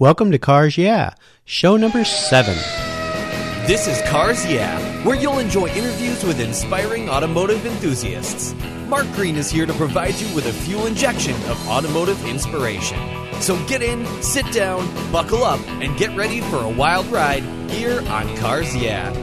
Welcome to Cars Yeah, show number 7. This is Cars Yeah, where you'll enjoy interviews with inspiring automotive enthusiasts. Mark Green is here to provide you with a fuel injection of automotive inspiration. So get in, sit down, buckle up, and get ready for a wild ride here on Cars Yeah.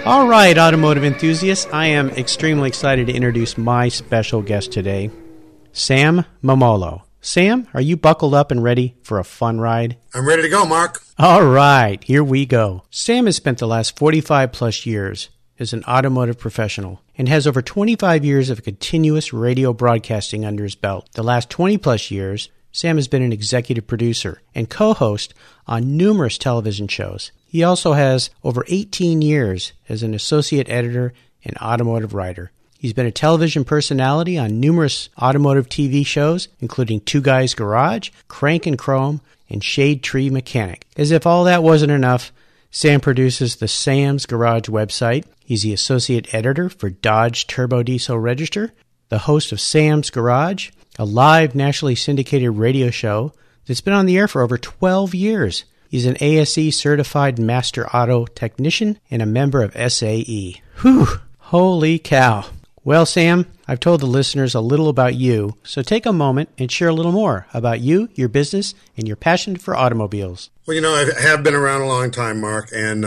All right, automotive enthusiasts, I am extremely excited to introduce my special guest today, Sam Memmolo. Sam, are you buckled up and ready for a fun ride? I'm ready to go, Mark. All right, here we go. Sam has spent the last 45 plus years as an automotive professional and has over 25 years of continuous radio broadcasting under his belt. The last 20 plus years, Sam has been an executive producer and co-host on numerous television shows. He also has over 18 years as an associate editor and automotive writer. He's been a television personality on numerous automotive TV shows, including Two Guys Garage, Crank and Chrome, and Shade Tree Mechanic. As if all that wasn't enough, Sam produces the Sam's Garage website. He's the associate editor for Dodge Turbo Diesel Register, the host of Sam's Garage, a live nationally syndicated radio show that's been on the air for over 12 years. He's an ASE certified master auto technician and a member of SAE. Whew! Holy cow. Well, Sam, I've told the listeners a little about you, so take a moment and share a little more about you, your business, and your passion for automobiles. Well, I have been around a long time, Mark, and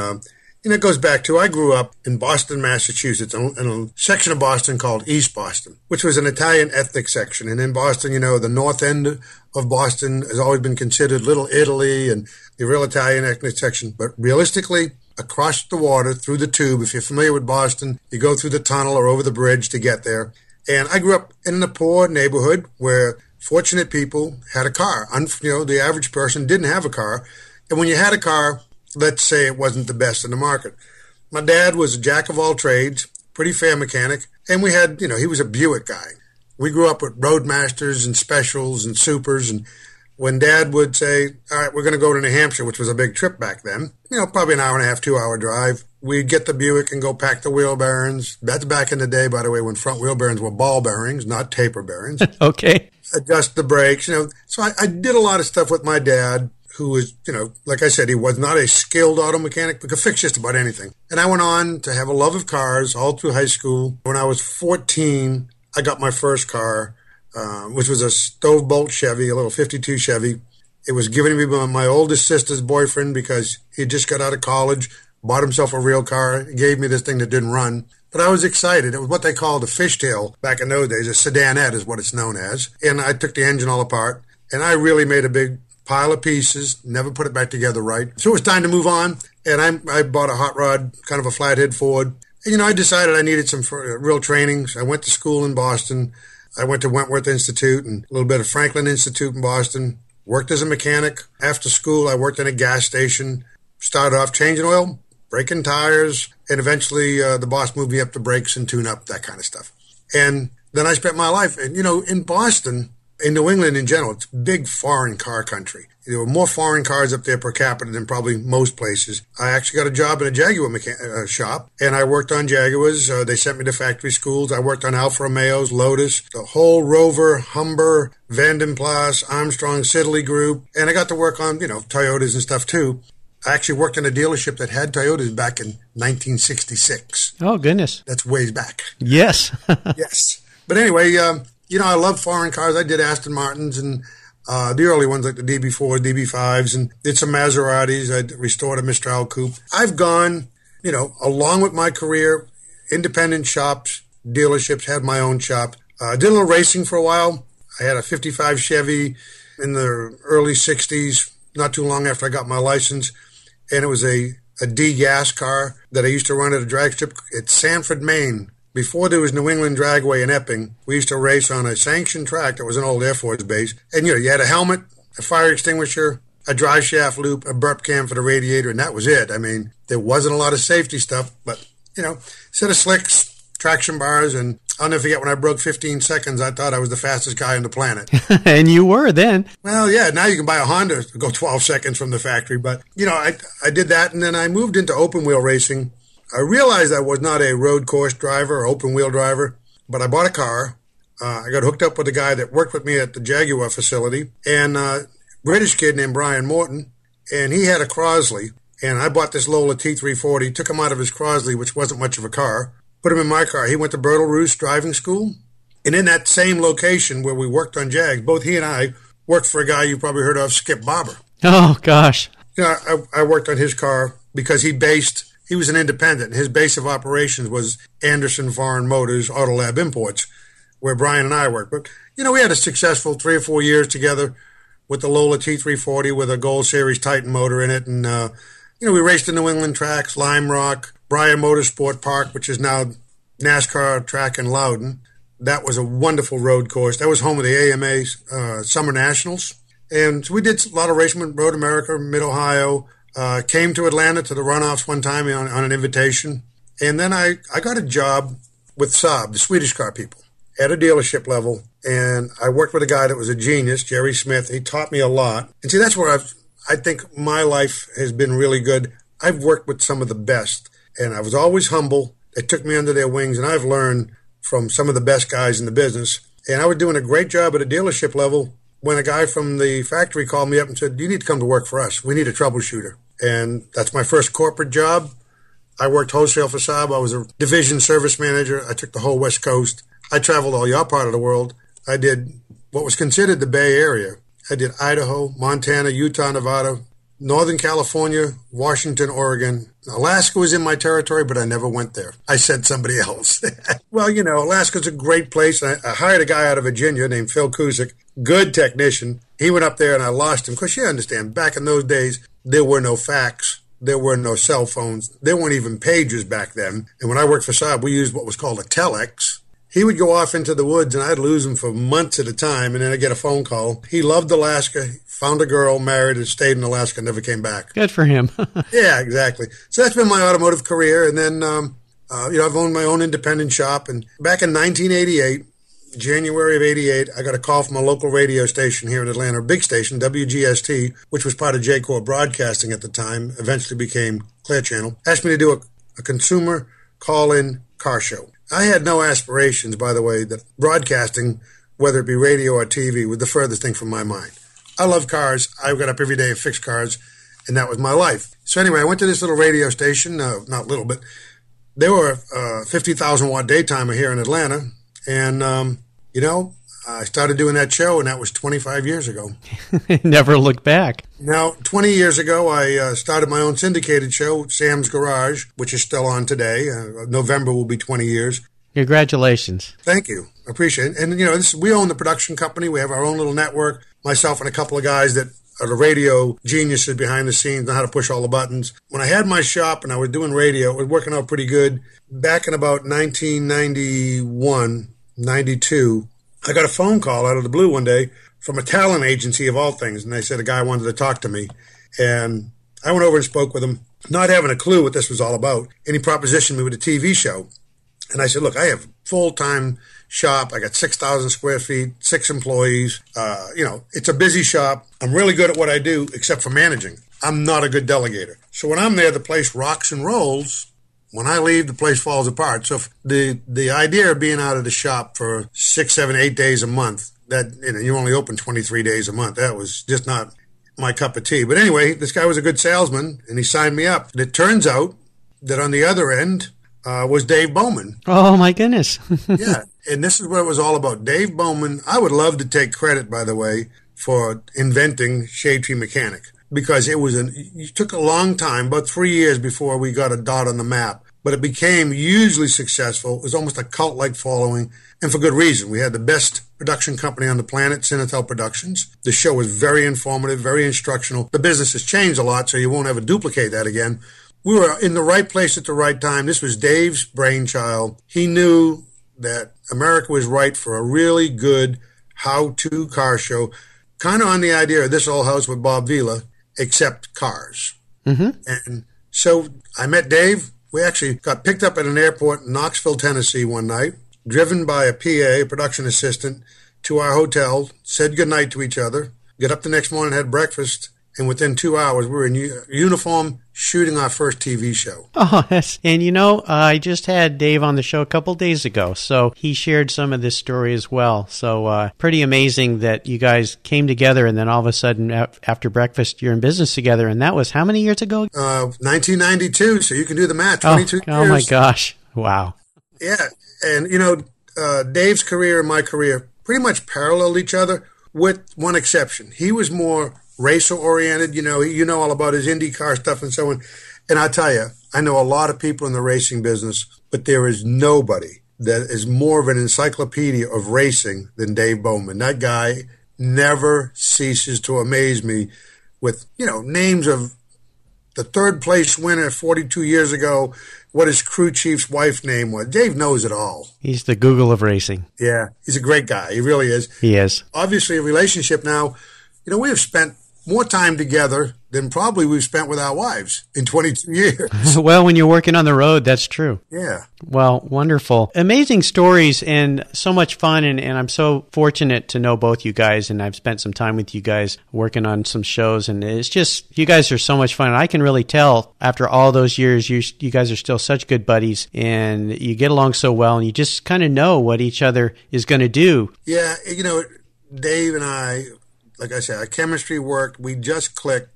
it goes back to I grew up in Boston, Massachusetts, in a section of Boston called East Boston, which was an Italian ethnic section. And in Boston, the north end of Boston has always been considered Little Italy and the real Italian ethnic section. But realistically, across the water, through the tube, if you're familiar with Boston, you go through the tunnel or over the bridge to get there. And I grew up in a poor neighborhood where fortunate people had a car. The average person didn't have a car. And when you had a car, let's say it wasn't the best in the market. My dad was a jack of all trades, pretty fair mechanic, and we had, he was a Buick guy. We grew up with Roadmasters and Specials and Supers, and when Dad would say, all right, we're going to go to New Hampshire, which was a big trip back then, probably an hour and a half, 2-hour drive, we'd get the Buick and go pack the wheel bearings. That's back in the day, by the way, when front wheel bearings were ball bearings, not taper bearings. Okay. Adjust the brakes, So I did a lot of stuff with my dad, who was, like I said, he was not a skilled auto mechanic, but could fix just about anything. And I went on to have a love of cars all through high school. When I was 14, I got my first car, which was a stove-bolt Chevy, a little 52 Chevy. It was given to me by my oldest sister's boyfriend because he just got out of college, bought himself a real car, gave me this thing that didn't run. But I was excited. It was what they called a fishtail back in those days. A sedanette is what it's known as. And I took the engine all apart, and I really made a big pile of pieces, never put it back together right. So it was time to move on, and I bought a hot rod, kind of a flathead Ford. And, I decided I needed some real training. So I went to school in Boston. I went to Wentworth Institute and a little bit of Franklin Institute in Boston. Worked as a mechanic. After school, I worked in a gas station. Started off changing oil, breaking tires, and eventually the boss moved me up to brakes and tune up, that kind of stuff. And then I spent my life, and, in Boston, in New England in general, it's big foreign car country. There were more foreign cars up there per capita than probably most places. I actually got a job in a Jaguar shop, and I worked on Jaguars. They sent me to factory schools. I worked on Alfa Romeos, Lotus, the whole Rover, Humber, Vandenplas, Armstrong, Siddeley group, and I got to work on, Toyotas and stuff too. I actually worked in a dealership that had Toyotas back in 1966. Oh, goodness. That's ways back. Yes. Yes. But anyway, I love foreign cars. I did Aston Martins and the early ones like the DB4s, DB5s, and did some Maseratis. I restored a Mistral coupe. I've gone, along with my career, independent shops, dealerships, had my own shop. Did a little racing for a while. I had a 55 Chevy in the early 60s, not too long after I got my license, and it was a D-gas car that I used to run at a drag strip at Sanford, Maine. Before there was New England Dragway in Epping, we used to race on a sanctioned track that was an old Air Force base. And, you had a helmet, a fire extinguisher, a drive shaft loop, a burp cam for the radiator, and that was it. I mean, there wasn't a lot of safety stuff, but, set of slicks, traction bars, and I'll never forget when I broke 15 seconds, I thought I was the fastest guy on the planet. And you were then. Well, yeah, now you can buy a Honda to go 12 seconds from the factory. But, I did that, and then I moved into open wheel racing. I realized I was not a road course driver or open wheel driver, but I bought a car. I got hooked up with a guy that worked with me at the Jaguar facility, and a British kid named Brian Morton, and he had a Crosley, and I bought this Lola T340, took him out of his Crosley, which wasn't much of a car, put him in my car. He went to Bertle Roost driving school, and in that same location where we worked on Jags, both he and I worked for a guy you probably heard of, Skip Barber. Oh, gosh. I worked on his car because he was an independent. His base of operations was Anderson Foreign Motors Autolab Imports, where Brian and I worked. But, we had a successful 3 or 4 years together with the Lola T340 with a Gold Series Titan motor in it. And, we raced the New England tracks, Lime Rock, Briar Motorsport Park, which is now NASCAR track in Loudon. That was a wonderful road course. That was home of the AMA Summer Nationals. And so we did a lot of racing, Road America, Mid-Ohio, came to Atlanta to the runoffs one time on an invitation. And then I got a job with Saab, the Swedish car people, at a dealership level. And I worked with a guy that was a genius, Jerry Smith. He taught me a lot. And see, that's where I think my life has been really good. I've worked with some of the best, and I was always humble. They took me under their wings, and I've learned from some of the best guys in the business. And I was doing a great job at a dealership level when a guy from the factory called me up and said, "You need to come to work for us. We need a troubleshooter." And that's my first corporate job. I worked wholesale for Saab. I was a division service manager. I took the whole West Coast. I traveled all your part of the world. I did what was considered the Bay Area. I did Idaho, Montana, Utah, Nevada, Northern California, Washington, Oregon. Alaska was in my territory, but I never went there. I sent somebody else. Well, Alaska's a great place. I hired a guy out of Virginia named Phil Kuzik, good technician. He went up there and I lost him. Because you understand, back in those days, there were no fax. There were no cell phones. There weren't even pagers back then. And when I worked for Saab, we used what was called a telex. He would go off into the woods, and I'd lose him for months at a time, and then I'd get a phone call. He loved Alaska, found a girl, married, and stayed in Alaska, never came back. Good for him. Yeah, exactly. So that's been my automotive career, and then, I've owned my own independent shop, and back in 1988, January of 88, I got a call from a local radio station here in Atlanta, a big station, WGST, which was part of J-Corps Broadcasting at the time, eventually became Clear Channel, asked me to do a consumer call-in car show. I had no aspirations, by the way, that broadcasting, whether it be radio or TV, was the furthest thing from my mind. I love cars. I got up every day and fixed cars, and that was my life. So anyway, I went to this little radio station, not little, but they were a 50,000-watt daytimer here in Atlanta, and, I started doing that show, and that was 25 years ago. Never looked back. Now, 20 years ago, I started my own syndicated show, Sam's Garage, which is still on today. November will be 20 years. Congratulations. Thank you. I appreciate it. And, we own the production company. We have our own little network. Myself and a couple of guys that are the radio geniuses behind the scenes, know how to push all the buttons. When I had my shop and I was doing radio, it was working out pretty good. Back in about 1991, 92, I got a phone call out of the blue one day from a talent agency of all things, and they said a guy wanted to talk to me. And I went over and spoke with him, not having a clue what this was all about. And he propositioned me with a TV show. And I said, look, I have full-time shop. I got 6,000 square feet, 6 employees. It's a busy shop. I'm really good at what I do, except for managing. I'm not a good delegator. So when I'm there, the place rocks and rolls. When I leave, the place falls apart. So if the idea of being out of the shop for 6, 7, 8 days a month, that you only open 23 days a month, that was just not my cup of tea. But anyway, this guy was a good salesman, and he signed me up. And it turns out that on the other end was Dave Bowman. Oh, my goodness. Yeah, and this is what it was all about. Dave Bowman, I would love to take credit, by the way, for inventing Shade Tree Mechanic, because it took a long time, about 3 years before we got a dot on the map. But it became hugely successful. It was almost a cult-like following, and for good reason. We had the best production company on the planet, Cinetel Productions. The show was very informative, very instructional. The business has changed a lot, so you won't ever duplicate that again. We were in the right place at the right time. This was Dave's brainchild. He knew that America was right for a really good how-to car show, kind of on the idea of This Old House with Bob Vila, except cars. Mm-hmm. And so I met Dave. We actually got picked up at an airport in Knoxville, Tennessee one night, driven by a PA, a production assistant, to our hotel, said goodnight to each other, get up the next morning, had breakfast, And within 2 hours, we were in uniform shooting our first TV show. Oh, and I just had Dave on the show a couple days ago, so he shared some of this story as well. So pretty amazing that you guys came together, and then all of a sudden, after breakfast, you're in business together. And that was how many years ago? 1992, so you can do the math, 22 years. Oh, my gosh. Wow. Yeah, and, Dave's career and my career pretty much paralleled each other with one exception. He was more racer-oriented, you know all about his IndyCar stuff and so on. And I tell you, I know a lot of people in the racing business, but there is nobody that is more of an encyclopedia of racing than Dave Bowman. That guy never ceases to amaze me with, names of the third place winner 42 years ago, what his crew chief's wife's name was. Dave knows it all. He's the Google of racing. Yeah, he's a great guy. He really is. He is. Obviously, a relationship now, we have spent more time together than probably we've spent with our wives in 22 years. Well, when you're working on the road, that's true. Yeah. Well, wonderful. Amazing stories and so much fun. And I'm so fortunate to know both you guys. And I've spent some time with you guys working on some shows. And it's just, you guys are so much fun. And I can really tell after all those years, you guys are still such good buddies. And you get along so well. And you just kind of know what each other is going to do. Yeah. Dave and I, like I said, our chemistry worked. We just clicked.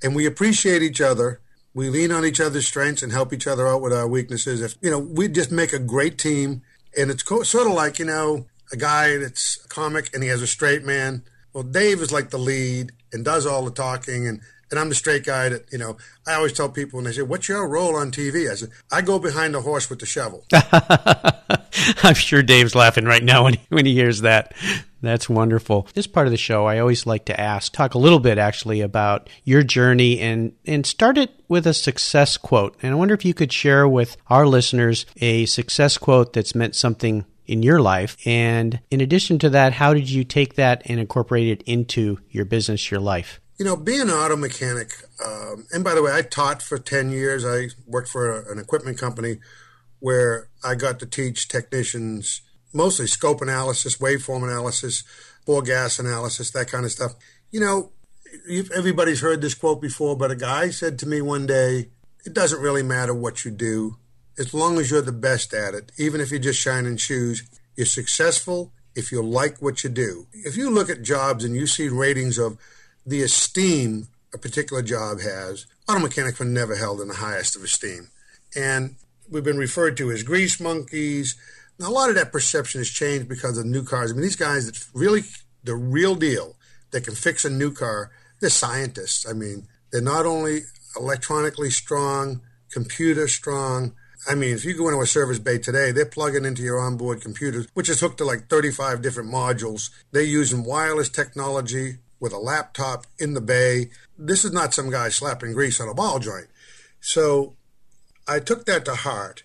And we appreciate each other. We lean on each other's strengths and help each other out with our weaknesses. We just make a great team. And it's sort of like, a guy that's a comic and he has a straight man. Well, Dave is like the lead and does all the talking. And I'm the straight guy that, I always tell people when they say, what's your role on TV? I said, I go behind the horse with the shovel. I'm sure Dave's laughing right now when he hears that. That's wonderful. This part of the show, I always like to talk a little bit actually about your journey and start it with a success quote. And I wonder if you could share with our listeners a success quote that's meant something in your life. And in addition to that, how did you take that and incorporate it into your business, your life? Being an auto mechanic, and by the way, I taught for 10 years. I worked for an equipment company where I got to teach technicians mostly scope analysis, waveform analysis, bore gas analysis, that kind of stuff. Everybody's heard this quote before, but a guy said to me one day, it doesn't really matter what you do, as long as you're the best at it, even if you're just shining shoes, you're successful if you like what you do. If you look at jobs and you see ratings of the esteem a particular job has, auto mechanics were never held in the highest of esteem. And we've been referred to as grease monkeys. Now, a lot of that perception has changed because of new cars. I mean, these guys that really, the real deal, that can fix a new car, they're scientists. I mean, they're not only electronically strong, computer strong. I mean, if you go into a service bay today, they're plugging into your onboard computers, which is hooked to like 35 different modules. They're using wireless technology with a laptop in the bay. This is not some guy slapping grease on a ball joint. So I took that to heart.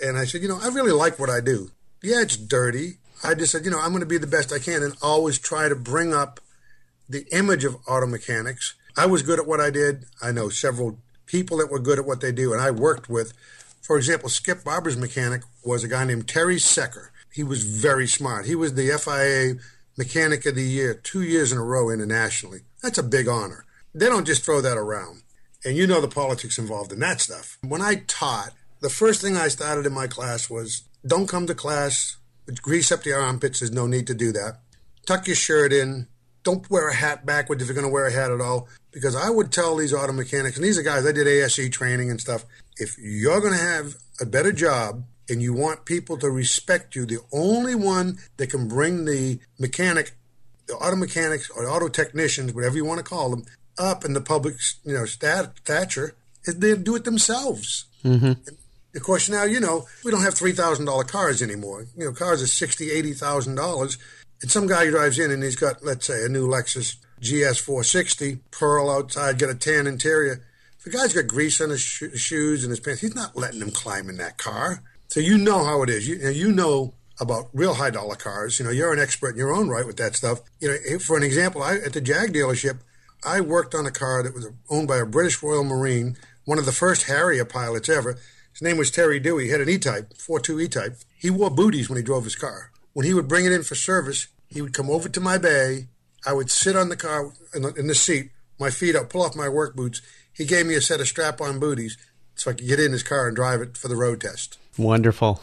And I said, I really like what I do. Yeah, it's dirty. I just said, I'm going to be the best I can and always try to bring up the image of auto mechanics. I was good at what I did. I know several people that were good at what they do, and I worked with. For example, Skip Barber's mechanic was a guy named Terry Secker. He was very smart. He was the FIA Mechanic of the Year 2 years in a row internationally. That's a big honor. They don't just throw that around. And you know the politics involved in that stuff. When I taught, the first thing I started in my class was, don't come to class with grease up the armpits. There's no need to do that. Tuck your shirt in. Don't wear a hat backwards if you're going to wear a hat at all. Because I would tell these auto mechanics, and these are guys, I did ASE training and stuff, if you're going to have a better job and you want people to respect you, the only one that can bring the mechanic, the auto mechanics or auto technicians, whatever you want to call them, up in the public stature is they do it themselves. Mm-hmm. Of course, now, we don't have $3,000 cars anymore. Cars are $60,000, $80,000. And some guy drives in and he's got, let's say, a new Lexus GS 460, pearl outside, got a tan interior. If a guy's got grease on his shoes and his pants, he's not letting him climb in that car. So you know how it is. You know about real high-dollar cars. You're an expert in your own right with that stuff. For an example, at the Jag dealership, I worked on a car that was owned by a British Royal Marine, one of the first Harrier pilots ever. His name was Terry Dewey. He had an E-Type, 4.2 E-Type. He wore booties when he drove his car. When he would bring it in for service, he would come over to my bay. I would sit on the car in the seat my feet up, pull off my work boots. He gave me a set of strap-on booties so I could get in his car and drive it for the road test. Wonderful.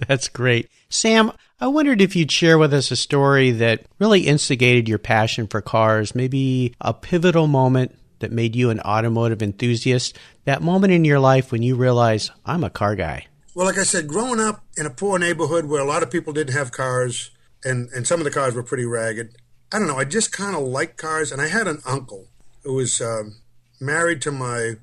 That's great. Sam, I wondered if you'd share with us a story that really instigated your passion for cars, maybe a pivotal moment that made you an automotive enthusiast, that moment in your life when you realized, I'm a car guy. Well, like I said, growing up in a poor neighborhood where a lot of people didn't have cars, and some of the cars were pretty ragged, I don't know, I just kind of liked cars. And I had an uncle who was married to my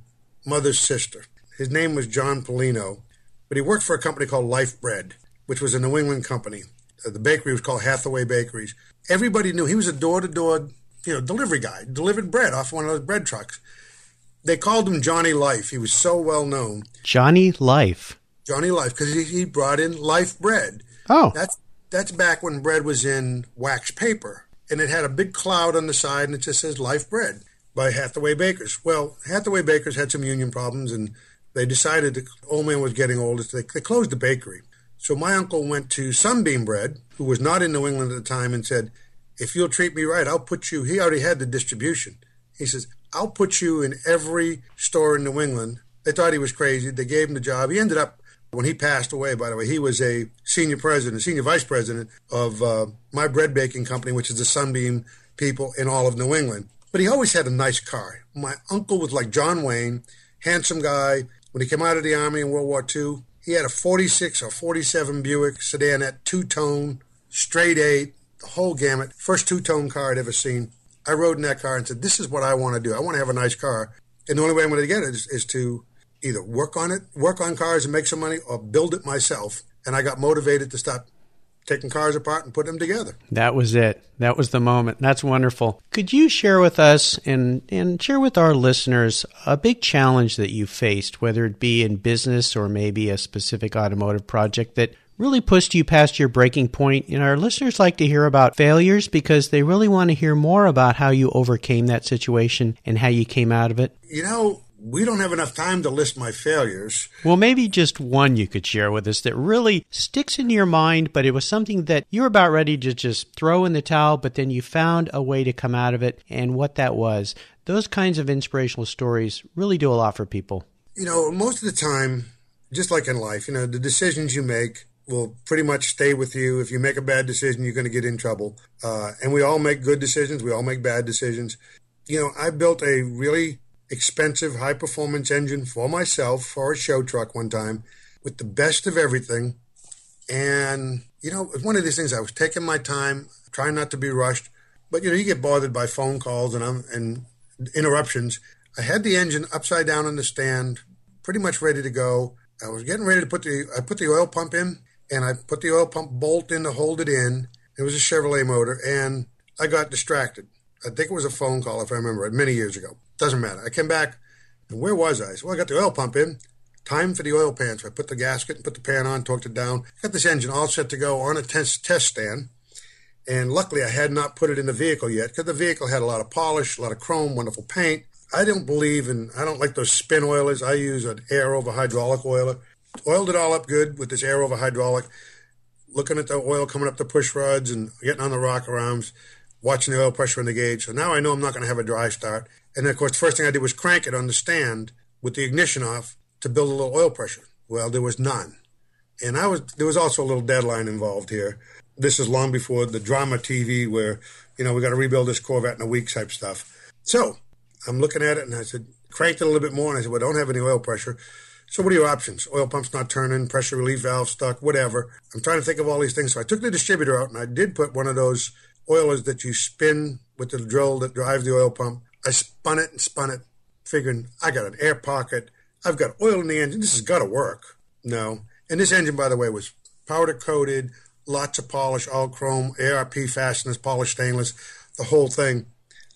mother's sister. His name was John Polino, but he worked for a company called Life Bread, which was a New England company. The bakery was called Hathaway Bakeries. Everybody knew he was a door-to-door, delivery guy, delivered bread off one of those bread trucks. They called him Johnny Life. He was so well known. Johnny Life. Johnny Life, because he brought in Life Bread. Oh. That's back when bread was in wax paper, and it had a big cloud on the side, and it just says Life Bread by Hathaway Bakers. Well, Hathaway Bakers had some union problems, and they decided the old man was getting old, so they closed the bakery. So my uncle went to Sunbeam Bread, who was not in New England at the time, and said, if you'll treat me right, I'll put you, he already had the distribution. He says, I'll put you in every store in New England. They thought he was crazy. They gave him the job. He ended up, when he passed away, by the way, he was a senior vice president of my bread baking company, which is the Sunbeam people in all of New England. But he always had a nice car. My uncle was like John Wayne, handsome guy. When he came out of the Army in World War II, he had a 46 or 47 Buick sedanette, two-tone, straight eight, the whole gamut. First two-tone car I'd ever seen. I rode in that car and said, this is what I want to do. I want to have a nice car. And the only way I'm going to get it is to either work on cars and make some money, or build it myself. And I got motivated to stop taking cars apart and putting them together. That was it. That was the moment. That's wonderful. Could you share with us and share with our listeners a big challenge that you faced, whether it be in business or maybe a specific automotive project that really pushed you past your breaking point? Our listeners like to hear about failures because they really want to hear more about how you overcame that situation and how you came out of it. We don't have enough time to list my failures. Well, maybe just one you could share with us that really sticks in your mind, but it was something that you were about ready to just throw in the towel, but then you found a way to come out of it, and what that was. Those kinds of inspirational stories really do a lot for people. Most of the time, just like in life, the decisions you make will pretty much stay with you. If you make a bad decision, you're going to get in trouble. And we all make good decisions. We all make bad decisions. I built a really expensive high-performance engine for myself for a show truck one time with the best of everything. And, it was one of these things. I was taking my time, trying not to be rushed. But, you get bothered by phone calls and interruptions. I had the engine upside down on the stand, pretty much ready to go. I was getting ready to put the oil pump in, and I put the oil pump bolt in to hold it in. It was a Chevrolet motor, and I got distracted. I think it was a phone call, if I remember it, many years ago. Doesn't matter. I came back, and where was I? So I got the oil pump in. Time for the oil pan. So I put the gasket and put the pan on, torqued it down. Got this engine all set to go on a test stand. And luckily, I had not put it in the vehicle yet, because the vehicle had a lot of polish, a lot of chrome, wonderful paint. I don't like those spin oilers. I use an air over hydraulic oiler. Oiled it all up good with this air over hydraulic, looking at the oil coming up the push rods and getting on the rocker arms, watching the oil pressure in the gauge. So now I know I'm not going to have a dry start. And then, of course, the first thing I did was crank it on the stand with the ignition off to build a little oil pressure. Well, there was none. And there was also a little deadline involved here. This is long before the drama TV where, we got to rebuild this Corvette in a week type stuff. So I'm looking at it, and I said, cranked it a little bit more. And I said, well, I don't have any oil pressure. So what are your options? Oil pump's not turning, pressure relief valve stuck, whatever. I'm trying to think of all these things. So I took the distributor out, and I did put one of those oilers that you spin with the drill that drives the oil pump. I spun it, figuring I got an air pocket. I've got oil in the engine. This has got to work. No. And this engine, by the way, was powder coated, lots of polish, all chrome, ARP fasteners, polished stainless, the whole thing.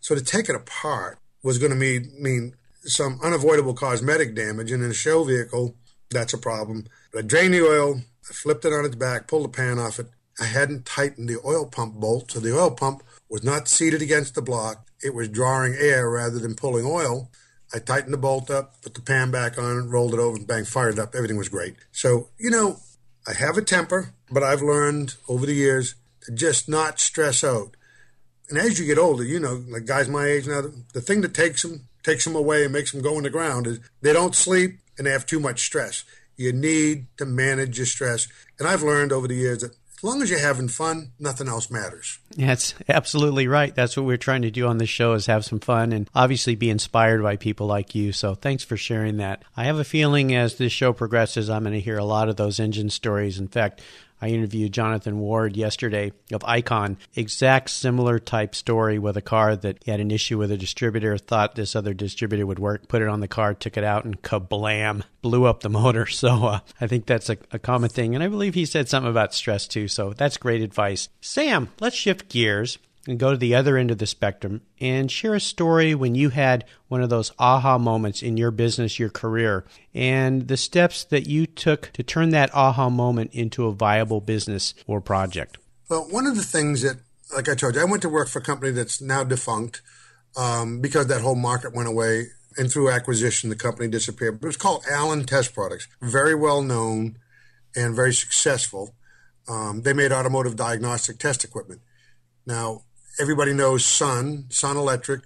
So to take it apart was going to mean some unavoidable cosmetic damage. And in a show vehicle, that's a problem. But I drained the oil, I flipped it on its back, pulled the pan off it. I hadn't tightened the oil pump bolt, so the oil pump was not seated against the block. It was drawing air rather than pulling oil. I tightened the bolt up, put the pan back on, rolled it over, and bang, fired it up. Everything was great. So, I have a temper, but I've learned over the years to just not stress out. And as you get older, like guys my age now, the thing that takes them away and makes them go in the ground is they don't sleep and they have too much stress. You need to manage your stress. And I've learned over the years that as long as you're having fun, nothing else matters. That's absolutely right. That's what we're trying to do on this show, is have some fun and obviously be inspired by people like you. So thanks for sharing that. I have a feeling as this show progresses, I'm going to hear a lot of those engine stories. In fact, I interviewed Jonathan Ward yesterday of Icon, exact similar type story with a car that he had an issue with a distributor, thought this other distributor would work, put it on the car, took it out, and kablam, blew up the motor. So I think that's a common thing. And I believe he said something about stress too. So that's great advice. Sam, let's shift gears and go to the other end of the spectrum and share a story when you had one of those aha moments in your business, your career, and the steps that you took to turn that aha moment into a viable business or project. Well, one of the things that, like I told you, I went to work for a company that's now defunct because that whole market went away, and through acquisition, the company disappeared. But it was called Allen Test Products, very well known and very successful. They made automotive diagnostic test equipment. Now, everybody knows Sun Electric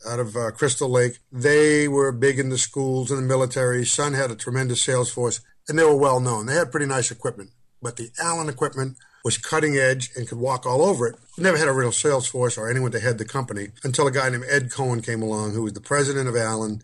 out of Crystal Lake. They were big in the schools and the military. Sun had a tremendous sales force, and they were well known. They had pretty nice equipment, but the Allen equipment was cutting edge and could walk all over it. Never had a real sales force or anyone to head the company until a guy named Ed Cohen came along, who was the president of Allen.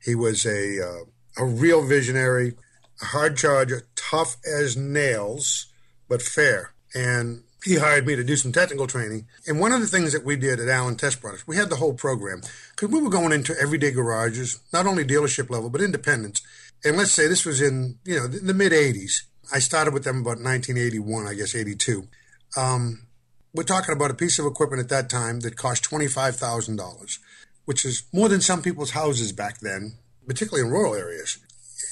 He was a real visionary, a hard charger, tough as nails, but fair. And he hired me to do some technical training. And one of the things that we did at Allen Test Products, we had the whole program, because we were going into everyday garages, not only dealership level, but independents. And let's say this was in, the mid-'80s. I started with them about 1981, I guess, 82. We're talking about a piece of equipment at that time that cost $25,000, which is more than some people's houses back then, particularly in rural areas.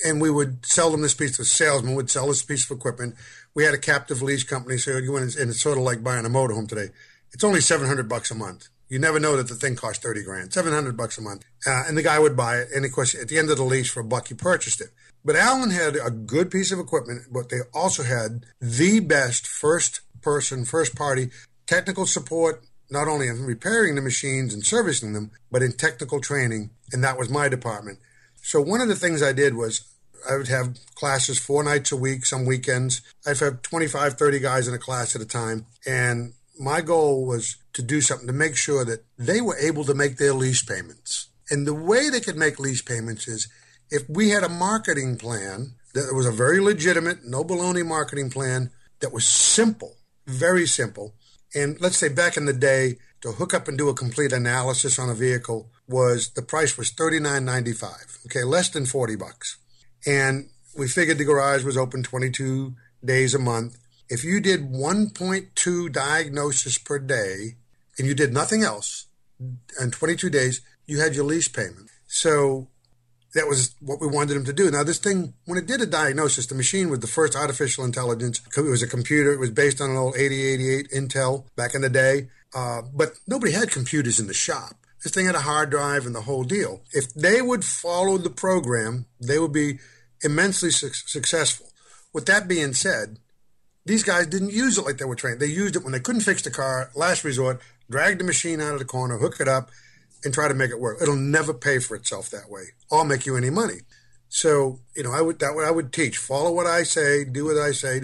And we would sell them this piece. The salesman would sell this piece of equipment. We had a captive lease company, so you went and it's sort of like buying a motorhome today. It's only $700 a month. You never know that the thing cost $30,000, $700 a month. And the guy would buy it, and of course, at the end of the lease for $1, he purchased it. But Allen had a good piece of equipment, but they also had the best first-party technical support, not only in repairing the machines and servicing them, but in technical training, and that was my department. So one of the things I did was I would have classes 4 nights a week, some weekends. I'd have 25, 30 guys in a class at a time. And my goal was to do something to make sure that they were able to make their lease payments. And the way they could make lease payments is if we had a marketing plan that was a very legitimate, no baloney marketing plan that was simple, very simple. And let's say back in the day, to hook up and do a complete analysis on a vehicle the price was $39.95, okay, less than $40. And we figured the garage was open 22 days a month. If you did 1.2 diagnosis per day and you did nothing else in 22 days, you had your lease payment. So that was what we wanted them to do. Now, this thing, when it did a diagnosis, the machine was the first artificial intelligence. It was a computer. It was based on an old 8088 Intel back in the day. But nobody had computers in the shop. This thing had a hard drive and the whole deal. If they would follow the program, they would be immensely successful. With that being said, these guys didn't use it like they were trained. They used it when they couldn't fix the car, last resort, drag the machine out of the corner, hook it up, and try to make it work. It'll never pay for itself that way or make you any money. So, I would teach. Follow what I say, do what I say.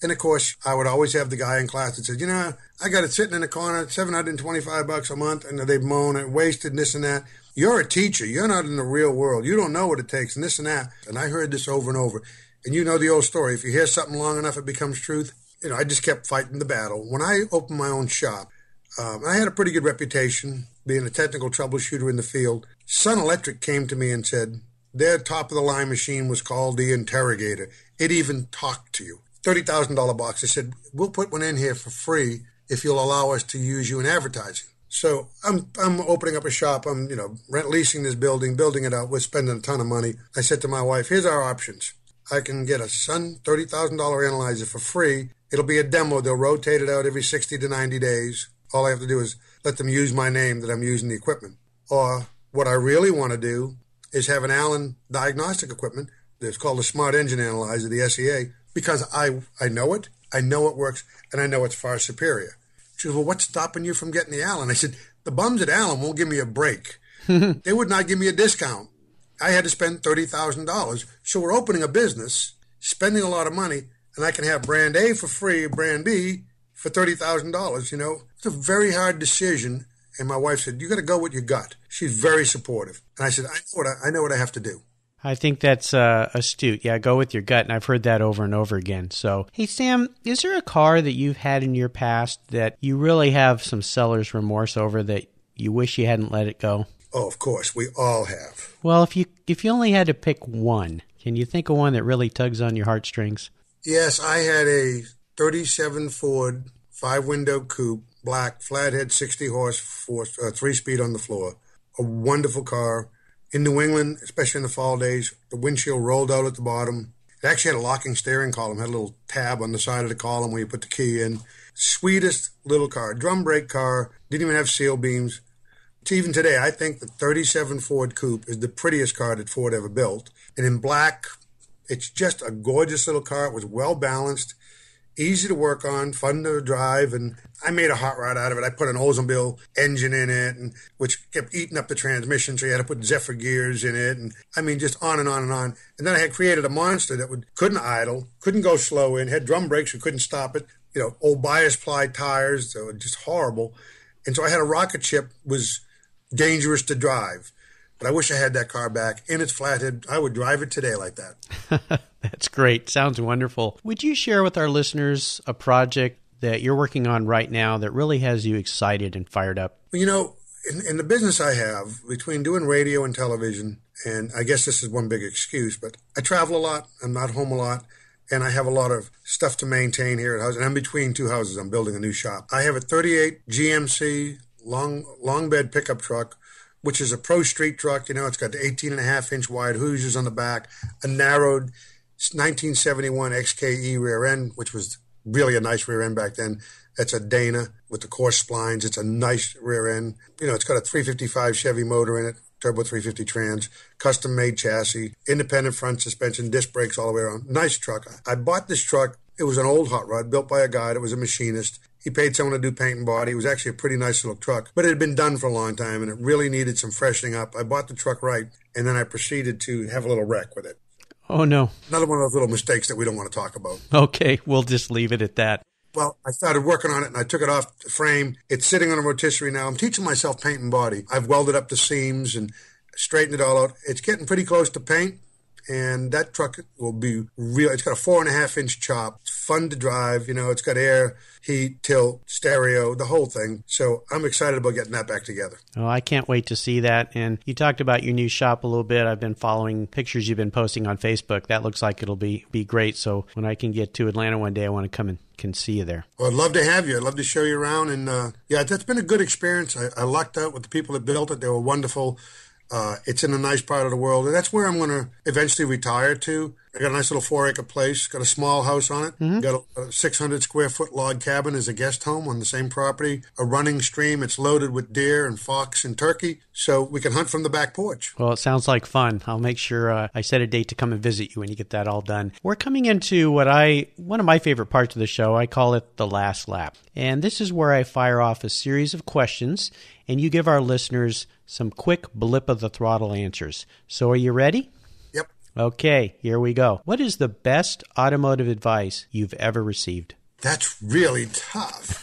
And, of course, I would always have the guy in class that said, I got it sitting in the corner, $725 a month, and they've moaned and wasted and this and that. You're a teacher. You're not in the real world. You don't know what it takes and this and that. And I heard this over and over. And you know the old story. If you hear something long enough, it becomes truth. I just kept fighting the battle. When I opened my own shop, I had a pretty good reputation being a technical troubleshooter in the field. Sun Electric came to me and said, their top-of-the-line machine was called the Interrogator. It even talked to you. $30,000 box. They said, we'll put one in here for free if you'll allow us to use you in advertising. So I'm opening up a shop. I'm, leasing this building, building it out. We're spending a ton of money. I said to my wife, here's our options. I can get a Sun $30,000 analyzer for free. It'll be a demo. They'll rotate it out every 60 to 90 days. All I have to do is let them use my name that I'm using the equipment. Or what I really want to do is have an Allen diagnostic equipment that's called the Smart Engine Analyzer, the SEA, because I know it works, and I know it's far superior. She goes, well, what's stopping you from getting the Allen? I said, the bums at Allen won't give me a break. They would not give me a discount. I had to spend $30,000. So we're opening a business, spending a lot of money, and I can have brand A for free, brand B for $30,000, you know. It's a very hard decision. And my wife said, you got to go with your gut. She's very supportive. And I said, I know what I have to do. I think that's astute. Yeah, go with your gut. And I've heard that over and over again. So, hey, Sam, is there a car that you've had in your past that you really have some seller's remorse over that you wish you hadn't let it go? Oh, of course. We all have. Well, if you only had to pick one, can you think of one that really tugs on your heartstrings? Yes, I had a 37 Ford 5-window coupe, black, flathead, 60 horse, 3-speed on the floor. A wonderful car. In New England, especially in the fall days, the windshield rolled out at the bottom. It actually had a locking steering column, had a little tab on the side of the column where you put the key in. Sweetest little car, drum brake car, didn't even have seal beams. Even today, I think the 37 Ford Coupe is the prettiest car that Ford ever built. And in black, it's just a gorgeous little car. It was well balanced, easy to work on, fun to drive, and I made a hot rod out of it. I put an Oldsmobile engine in it, and which kept eating up the transmission, so you had to put Zephyr gears in it, and I mean, just on and on and on. And then I had created a monster that couldn't idle, couldn't go slow in, had drum brakes, you couldn't stop it, you know, old bias ply tires, so just horrible. And so I had a rocket ship, was dangerous to drive. But I wish I had that car back in its flathead. I would drive it today like that. That's great. Sounds wonderful. Would you share with our listeners a project that you're working on right now that really has you excited and fired up? Well, you know, in the business I have, between doing radio and television, and I guess this is one big excuse, but I travel a lot. I'm not home a lot. And I have a lot of stuff to maintain here at house. And I'm between two houses. I'm building a new shop. I have a 38 GMC long bed pickup truck, which is a pro street truck. You know, it's got the 18.5-inch wide Hoosiers on the back, a narrowed 1971 XKE rear end, which was really a nice rear end back then. That's a Dana with the coarse splines. It's a nice rear end. You know, it's got a 355 Chevy motor in it, turbo 350 trans, custom-made chassis, independent front suspension, disc brakes all the way around. Nice truck. I bought this truck. It was an old hot rod built by a guy that was a machinist. He paid someone to do paint and body. It was actually a pretty nice little truck, but it had been done for a long time, and it really needed some freshening up. I bought the truck right, and then I proceeded to have a little wreck with it. Oh, no. Another one of those little mistakes that we don't want to talk about. Okay, we'll just leave it at that. Well, I started working on it, and I took it off the frame. It's sitting on a rotisserie now. I'm teaching myself paint and body. I've welded up the seams and straightened it all out. It's getting pretty close to paint, and that truck will be real. It's got a 4.5-inch chop. It's fun to drive. You know, it's got air, heat, tilt, stereo, the whole thing. So I'm excited about getting that back together. Oh, I can't wait to see that. And you talked about your new shop a little bit. I've been following pictures you've been posting on Facebook. That looks like it'll be great. So when I can get to Atlanta one day, I want to come and can see you there. Well, I'd love to have you. I'd love to show you around. And yeah, that's been a good experience. I lucked out with the people that built it. They were wonderful. It's in a nice part of the world, and that's where I'm going to eventually retire to. I got a nice little 4-acre place, got a small house on it, got a 600-square-foot log cabin as a guest home on the same property, a running stream. It's loaded with deer and fox and turkey, so we can hunt from the back porch. Well, it sounds like fun. I'll make sure I set a date to come and visit you when you get that all done. We're coming into one of my favorite parts of the show. I call it the last lap, and this is where I fire off a series of questions, and you give our listeners some quick blip of the throttle answers. So are you ready? Yep. Okay, here we go. What is the best automotive advice you've ever received? That's really tough.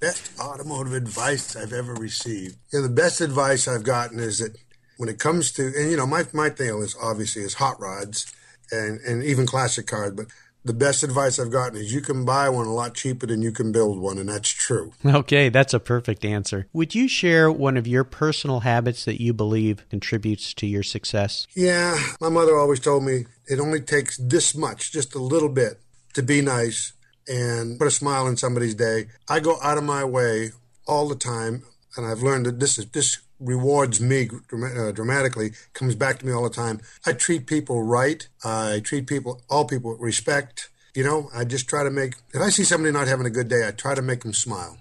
Best automotive advice I've ever received. You know, the best advice I've gotten is that when it comes to, and you know, my thing is obviously is hot rods and even classic cars, but the best advice I've gotten is you can buy one a lot cheaper than you can build one, and that's true. Okay, that's a perfect answer. Would you share one of your personal habits that you believe contributes to your success? Yeah, my mother always told me it only takes this much, just a little bit, to be nice and put a smile on somebody's day. I go out of my way all the time, and I've learned that this rewards me dramatically, comes back to me all the time. I treat people right. I treat all people with respect. You know, I just try to if I see somebody not having a good day, I try to make them smile.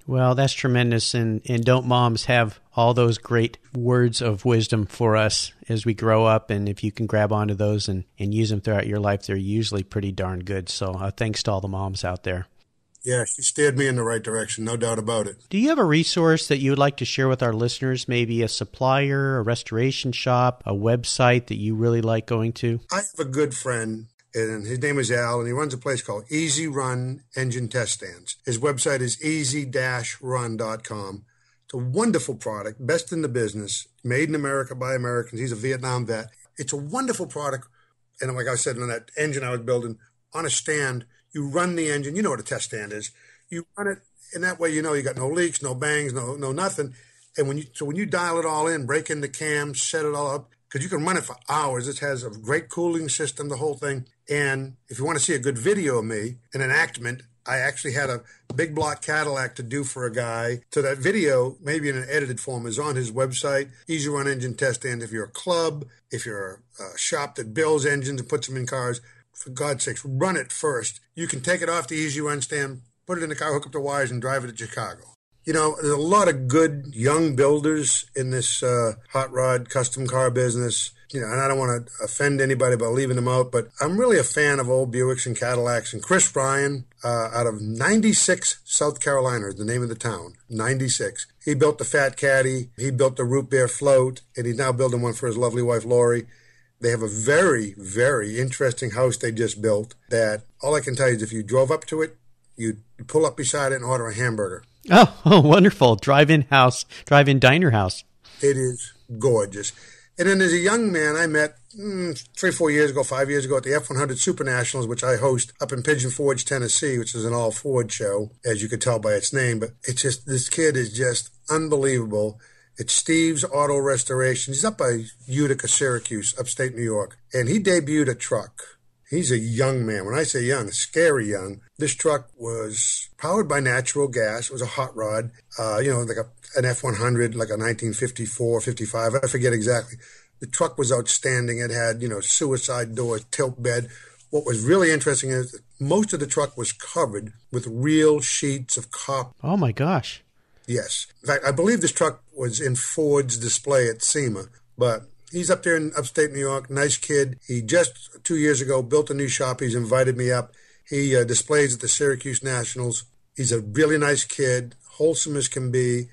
Well, that's tremendous. And don't moms have all those great words of wisdom for us as we grow up? And if you can grab onto those and use them throughout your life, they're usually pretty darn good. So thanks to all the moms out there. Yeah, she steered me in the right direction, no doubt about it. Do you have a resource that you would like to share with our listeners? Maybe a supplier, a restoration shop, a website that you really like going to? I have a good friend, and his name is Al, and he runs a place called Easy Run Engine Test Stands. His website is easy-run.com. It's a wonderful product, best in the business, made in America by Americans. He's a Vietnam vet. It's a wonderful product. And like I said, on that engine I was building, on a stand, you run the engine. You know what a test stand is. You run it, and that way you know you got no leaks, no bangs, no nothing. And when you dial it all in, break in the cams, set it all up, because you can run it for hours. It has a great cooling system, the whole thing. And if you want to see a good video of me, an enactment, I actually had a big block Cadillac to do for a guy. So that video, maybe in an edited form, is on his website, Easy Run Engine Test Stand. If you're a club, if you're a shop that builds engines and puts them in cars, for God's sakes, run it first. You can take it off the Easy Run stand, put it in the car, hook up the wires, and drive it to Chicago. You know, there's a lot of good young builders in this hot rod custom car business. You know, and I don't want to offend anybody by leaving them out, but I'm really a fan of old Buicks and Cadillacs. And Chris Bryan, out of 96, South Carolina is the name of the town, 96. He built the Fat Caddy, he built the Root Beer Float, and he's now building one for his lovely wife, Lori. They have a very, very interesting house they just built that all I can tell you is if you drove up to it, you'd pull up beside it and order a hamburger. Oh, wonderful. Drive-in diner house. It is gorgeous. And then there's a young man I met 3-4 years ago, 5 years ago at the F100 Super Nationals, which I host up in Pigeon Forge, Tennessee, which is an all-Ford show, as you could tell by its name. But it's just, this kid is just unbelievable. It's Steve's Auto Restoration. He's up by Utica, Syracuse, upstate New York. And he debuted a truck. He's a young man. When I say young, scary young. This truck was powered by natural gas. It was a hot rod, like an F100, like a 1954, 55. I forget exactly. The truck was outstanding. It had, suicide doors, tilt bed. What was really interesting is that most of the truck was covered with real sheets of copper. Oh, my gosh. Yes. In fact, I believe this truck was in Ford's display at SEMA, but he's up there in upstate New York, nice kid. He just 2 years ago built a new shop. He's invited me up. He displays at the Syracuse Nationals. He's a really nice kid, wholesome as can be.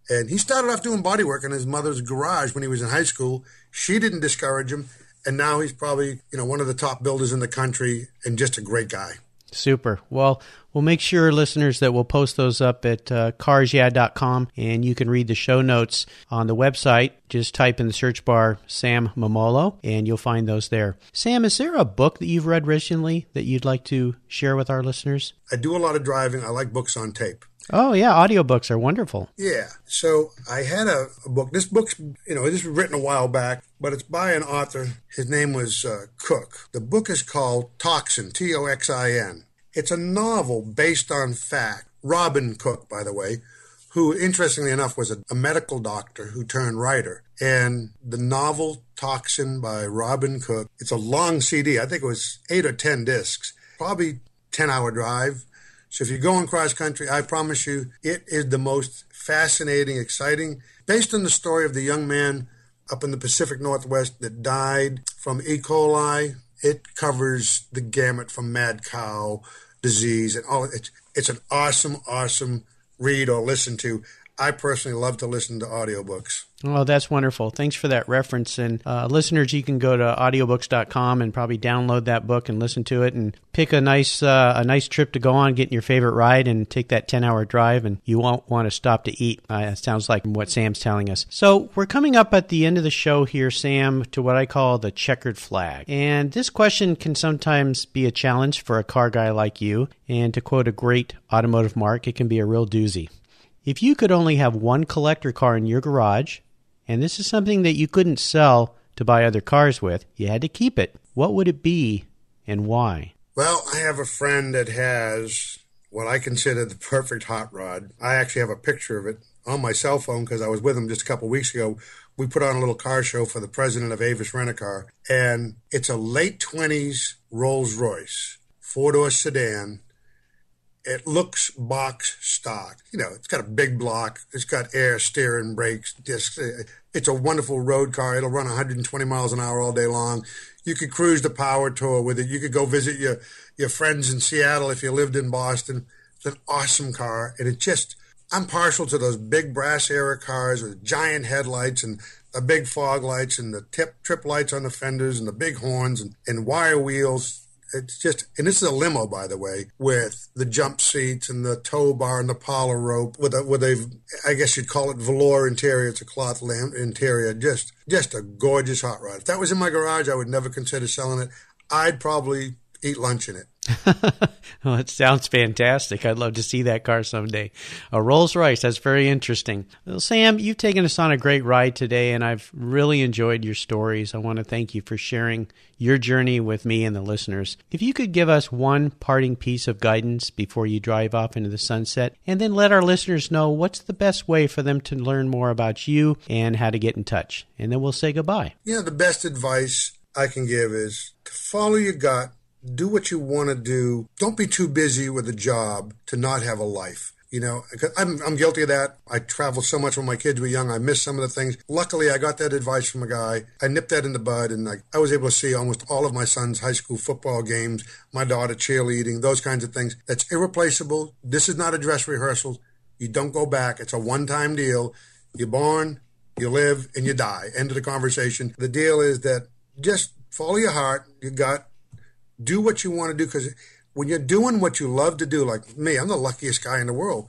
And he started off doing body work in his mother's garage when he was in high school. She didn't discourage him. And now he's probably, one of the top builders in the country and just a great guy. Super. Well, we'll make sure, listeners, that we'll post those up at carsyeah.com, and you can read the show notes on the website. Just type in the search bar Sam Memmolo, and you'll find those there. Sam, is there a book that you've read recently that you'd like to share with our listeners? I do a lot of driving. I like books on tape. Oh, yeah. Audiobooks are wonderful. Yeah. So I had a book. This book's, this was written a while back, but it's by an author. His name was Cook. The book is called Toxin, Toxin. It's a novel based on fact. Robin Cook, by the way, who, interestingly enough, was a medical doctor who turned writer. And the novel Toxin by Robin Cook, it's a long CD. I think it was 8 or 10 discs, probably 10-hour drive. So if you're going cross-country, I promise you, it is the most fascinating, exciting, based on the story of the young man up in the Pacific Northwest that died from E. coli. It covers the gamut from mad cow disease and all. It's an awesome, awesome read or listen to. I personally love to listen to audiobooks. Oh, that's wonderful. Thanks for that reference. And listeners, you can go to audiobooks.com and probably download that book and listen to it and pick a nice trip to go on, get in your favorite ride and take that 10-hour drive, and you won't want to stop to eat. It sounds like what Sam's telling us. So we're coming up at the end of the show here, Sam, to what I call the checkered flag. And this question can sometimes be a challenge for a car guy like you. And to quote a great automotive mark, it can be a real doozy. If you could only have one collector car in your garage, and this is something that you couldn't sell to buy other cars with, you had to keep it, what would it be and why? Well, I have a friend that has what I consider the perfect hot rod. I actually have a picture of it on my cell phone because I was with him just a couple of weeks ago. We put on a little car show for the president of Avis Rent-A-Car, and it's a late 20s Rolls Royce, 4-door sedan. It looks box stock. It's got a big block. It's got air, steering, brakes, discs. It's a wonderful road car. It'll run 120 miles an hour all day long. You could cruise the power tour with it. You could go visit your friends in Seattle if you lived in Boston. It's an awesome car, and I'm partial to those big brass era cars with giant headlights and the big fog lights and the trip lights on the fenders and the big horns and wire wheels. It's just, and this is a limo, by the way, with the jump seats and the tow bar and the polar rope with I guess you'd call it velour interior. It's a cloth interior. Just a gorgeous hot rod. If that was in my garage, I would never consider selling it. I'd probably eat lunch in it. Well, it sounds fantastic. I'd love to see that car someday. A Rolls Royce, that's very interesting. Well, Sam, you've taken us on a great ride today, and I've really enjoyed your stories. I want to thank you for sharing your journey with me and the listeners. If you could give us one parting piece of guidance before you drive off into the sunset, and then let our listeners know what's the best way for them to learn more about you and how to get in touch. And then we'll say goodbye. The best advice I can give is to follow your gut. Do what you want to do. Don't be too busy with a job to not have a life. I'm guilty of that. I traveled so much when my kids were young. I missed some of the things. Luckily, I got that advice from a guy. I nipped that in the bud, and I was able to see almost all of my son's high school football games, my daughter cheerleading, those kinds of things. That's irreplaceable. This is not a dress rehearsal. You don't go back. It's a one-time deal. You're born, you live, and you die. End of the conversation. The deal is that just follow your heart, your gut. Do what you want to do, because when you're doing what you love to do, like me, I'm the luckiest guy in the world.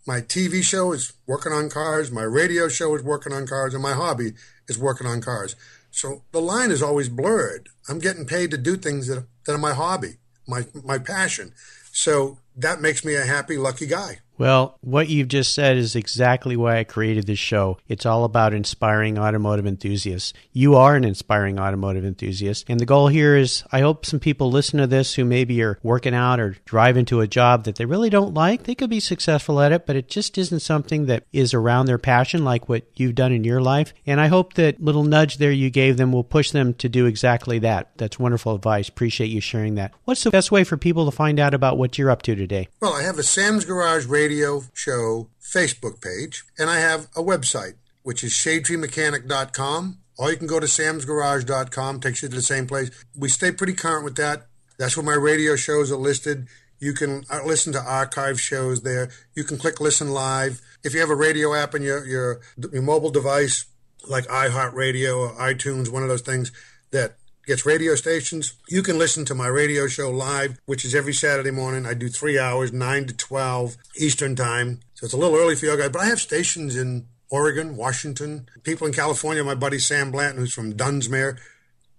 My TV show is working on cars, my radio show is working on cars, and my hobby is working on cars. So the line is always blurred. I'm getting paid to do things that are my hobby, my passion. So that makes me a happy, lucky guy. Well, what you've just said is exactly why I created this show. It's all about inspiring automotive enthusiasts. You are an inspiring automotive enthusiast. And the goal here is, I hope some people listen to this who maybe are working out or driving to a job that they really don't like. They could be successful at it, but it just isn't something that is around their passion like what you've done in your life. And I hope that little nudge there you gave them will push them to do exactly that. That's wonderful advice. Appreciate you sharing that. What's the best way for people to find out about what you're up to today? Well, I have a Sam's Garage Radio Show Facebook page, and I have a website, which is shadetree.mechanic.com, or you can go to samsgarage.com, takes you to the same place. We stay pretty current with that. That's where my radio shows are listed. You can listen to archive shows there. You can click listen live. If you have a radio app on your mobile device, like iHeartRadio or iTunes, one of those things that gets radio stations, you can listen to my radio show live, which is every Saturday morning. I do 3 hours, 9 to 12 Eastern time. So it's a little early for you guys, but I have stations in Oregon, Washington. People in California, my buddy Sam Blanton, who's from Dunsmuir,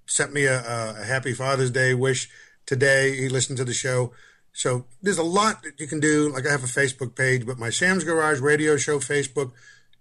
sent me a happy Father's Day wish today. He listened to the show. So there's a lot that you can do. Like I have a Facebook page, but my Sam's Garage Radio Show Facebook,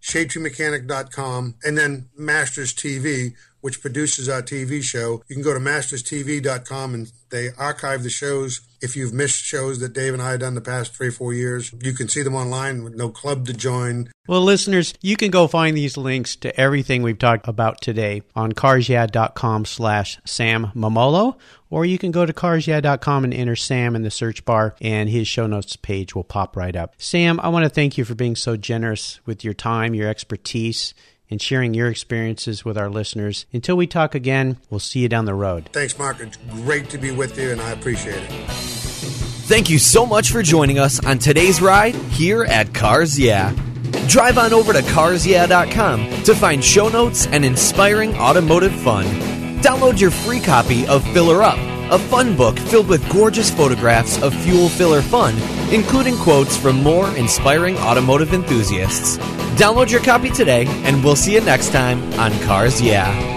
ShadeTreeMechanic.com, and then Masters TV, which produces our TV show. You can go to masterstv.com, and they archive the shows. If you've missed shows that Dave and I have done the past 3 or 4 years, you can see them online with no club to join. Well, listeners, you can go find these links to everything we've talked about today on carsyeah.com/Sam Memmolo, or you can go to carsyeah.com and enter Sam in the search bar, and his show notes page will pop right up. Sam, I want to thank you for being so generous with your time, your expertise, and sharing your experiences with our listeners. Until we talk again, we'll see you down the road. Thanks, Mark. It's great to be with you, and I appreciate it. Thank you so much for joining us on today's ride here at Cars Yeah. Drive on over to carsyeah.com to find show notes and inspiring automotive fun. Download your free copy of Filler Up, a fun book filled with gorgeous photographs of fuel filler fun, including quotes from more inspiring automotive enthusiasts. Download your copy today, and we'll see you next time on Cars Yeah.